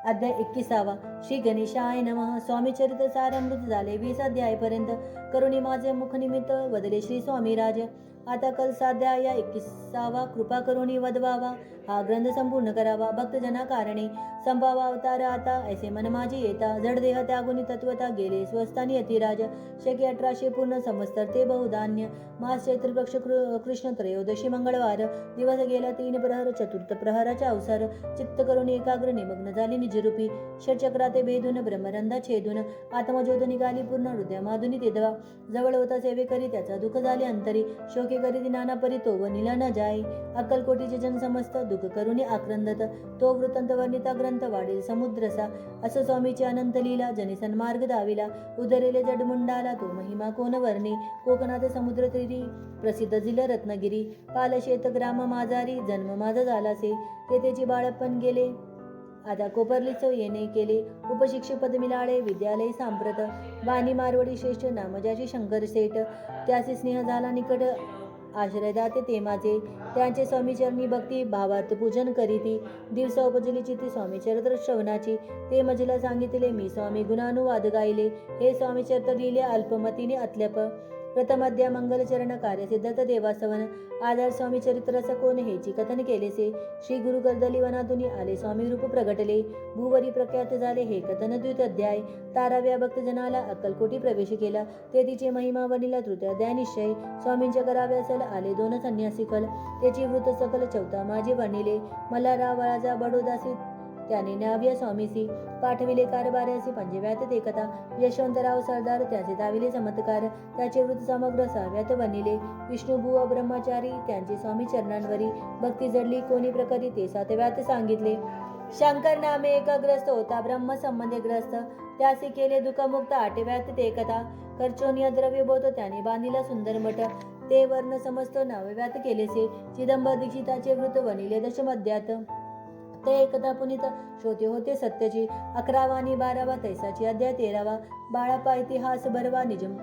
अध्याय 21. श्री गणेशाय नमः. स्वामी चरित्र सारामृत झाले 20 अध्यायपर्यंत. करुणी माझे मुख निमित्त वदले श्री स्वामी राज. आता कल साध्या या 21. कृपा करुणी वदवावा. हा ग्रंथ संपूर्ण करावा. भक्तजना कारणे संभावा अवतार आता ऐसे मन माझे येता. जडदेह त्यागुनी तत्वता गेले स्वस्थानी अतिराज. शके 1800 पूर्ण संवत्सर ते बहुधान्य. मास चैत्र पक्ष कृष्ण त्रयोदशी मंगळवार. दिवस गेला 3 प्रहर. चतुर्थ प्रहराचा अवसर. चित्त करून एकाग्र निमग्न झाली निजरूपी. षटचक्राते भेदून ब्रह्मरंधा छेदून. आत्मज्योत निघाली पूर्ण हृदयामाधुनी तेदवा. जवळ होता सेवेकरी त्याचा दुःख झाले अंतरी. शोके करीती नाना परी तो वनिला न जाई. अक्कलकोटीचे जन समस्त दुःख करुणी आक्रंदत. तो वृत्तांत वर्णिता ग्रंथ वाढेल समुद्रसा. असं स्वामीची अनंत लीला जनी सन्मार्ग दाविला. उदरेले जडमुंडाला तो महिमा कोण वर्णी. कोकणात समुद्र तीरी प्रसिद्ध जिल रत्नागिरी. पालशेत ग्राम माझारी जन्म माझा झालासे. तेथेची बाळपण गेले आता कोपरलीच येणे केले. उपशिक्षक पद मिळाले विद्यालय सांप्रत. वाणी मारवडी श्रेष्ठ नाम ज्याचे शंकर सेठ. त्याचे स्नेह झाला निकट आश्रयदाते ते माझे. त्यांचे स्वामीचरणी भक्ती भावार्थ पूजन करीती. दिवसा उपजली चित्ती स्वामी चरित्र श्रवणाची. ते मजला सांगितले मी स्वामी गुणानुवाद गायले. हे स्वामी चरित्र लिहिले अल्पमतीने अत्यल्प. प्रथम अध्याय मंगलचरण कार्य सिद्धार्थ देवासवन. आधार स्वामी चरित्राचा कोण हेची कथन केलेसे. श्री गुरु कर्दली वनातून आले स्वामी रूप प्रगटले. भूवरी प्रख्यात झाले हे कथन द्वित अध्याय. 13व्या भक्तजनाला अक्कलकोटी प्रवेश केला. ते तिचे महिमा वनिला तृतीय अध्याय निश्चय. स्वामींच्या कराव्यासल आले 2 संन्यासी कल. त्याची वृत्त सकल 4 माझे वर्णिले. मला रावळाचा बडोदासी त्याने न्याव्या स्वामीसी. पाठविले कारभार्यासी 5व्यात ते कथा. यशवंतराव सरदार त्याचे दाविले चमत्कार. त्याचे वृत्त समग्र 6व्यात वर्णिले. विष्णुबुवा ब्रह्मचारी त्यांची स्वामी चरणांवरी भक्ती जडली कोणी प्रकारे ते 7व्यात सांगितले. शंकर नामे एकग्रस्त होता ब्रह्म संबंधे ग्रस्त. त्यासी केले दुःखमुक्त 8व्यात ते कथा. खर्चोनिय द्रव्यबोध त्याने बांधिला सुंदर मठ. ते वर्ण समस्त 9व्यात केलेसे. चिदंबर दीक्षिताचे वृत्त वनिले दशमध्यात. ते एकदा पुनीत श्रोते होते सत्यची. 11वा आणि 12वा तैसाची अध्याय 13वा. बाळापा इतिहास भरवा निजम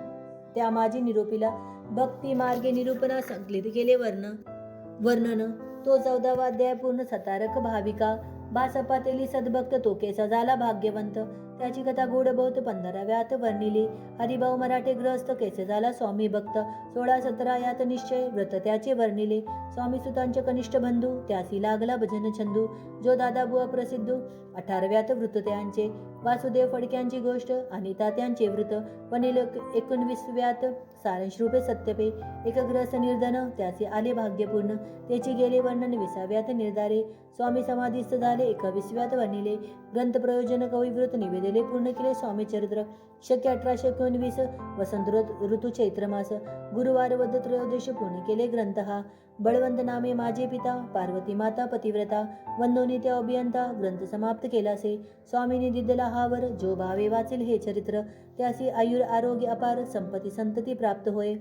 त्या माझी निरूपिला. भक्ती मार्गे निरूपणा संकलित केले वर्णन. तो 14वा अध्याय पूर्ण सतारक भाविका. बासपातेली सद्भक्त तो केसा झाला भाग्यवंत. त्याची कथा गोड बहुत 15व्यात वर्णिली. हरिभाऊ मराठे ग्रस्त कैसे झाला स्वामी भक्त. 16-17 यात निश्चय व्रत त्याचे वर्णिले. स्वामी सुतांचे कनिष्ठ बंधू त्यासी लागला भजन छंदू. जो दादा बुवा प्रसिद्ध 18व्यात वृत्त त्यांचे. वासुदेव फडक्यांची गोष्ट आणि तात्यांचे वृत्त वनिल 19व्यात. सारांश रूपे सत्यपे एक ग्रस्त निर्धन त्याचे आले भाग्यपूर्ण. त्याची गेले वर्णन 20व्यात निर्धारे. स्वामी समाधीस्थ झाले 21व्यात वर्णिले. ग्रंथ प्रयोजन कविवृत्त निवेदले पूर्ण केले स्वामी चरित्र. शक्य 1819 वसंत ऋतू चैत्र मास. गुरुवार वद्ध त्रयोदशी पूर्ण केले ग्रंथ हा. बळवंत नामे माझे पिता. पार्वती माता पतिव्रता. वंदोनी त्या अभियंता ग्रंथ समाप्त केलासे. स्वामींनी दिदला हावर जो भावे वाचेल हे चरित्र. त्यासी आयुर आरोग्य अपार संपत्ती संतती प्राप्त होय.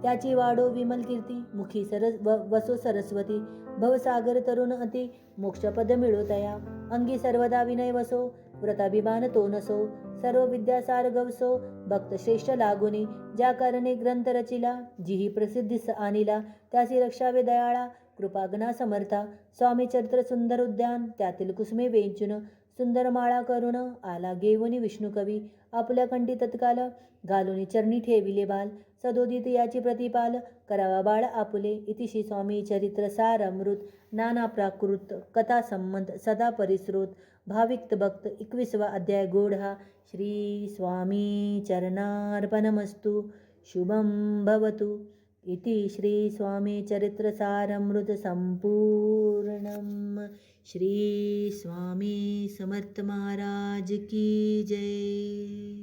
त्याची वाढो विमल कीर्ती. मुखी वसो सरस्वती. भवसागर तरुण अति मोक्षपद मिळो तया. अंगी सर्वदा विनय वसो. व्रताभिमान तो नसो. सर्व विद्यासार गवसो. भक्त श्रेष्ठ लागुनी. ज्या कारणे ग्रंथ रचिला. जिही प्रसिद्धीस आणिला. त्यासी रक्षावे दयाळा. कृपागना समर्था. स्वामी चरित्र सुंदर उद्यान. त्यातील कुसुमे वेंचून. सुंदर माळा करुण आला घेऊनी विष्णू कवी. आपल्या कंठी तत्काल घालूनी चरणी ठेविले बाल. सदोदित याची प्रतिपाल करावा बाळ आपुले. इतिशी स्वामी चरित्र सारामृत. नाना प्राकृत कथा संबंध सदा परिस्रोत. भाविक भक्त 21वा अध्याय गोड हा. श्री स्वामी चरणार्पणमस्तु. शुभं भवतु. इति श्री स्वामी चरित्र सारामृत संपूर्णम. श्री स्वामी समर्थ महाराज की जय.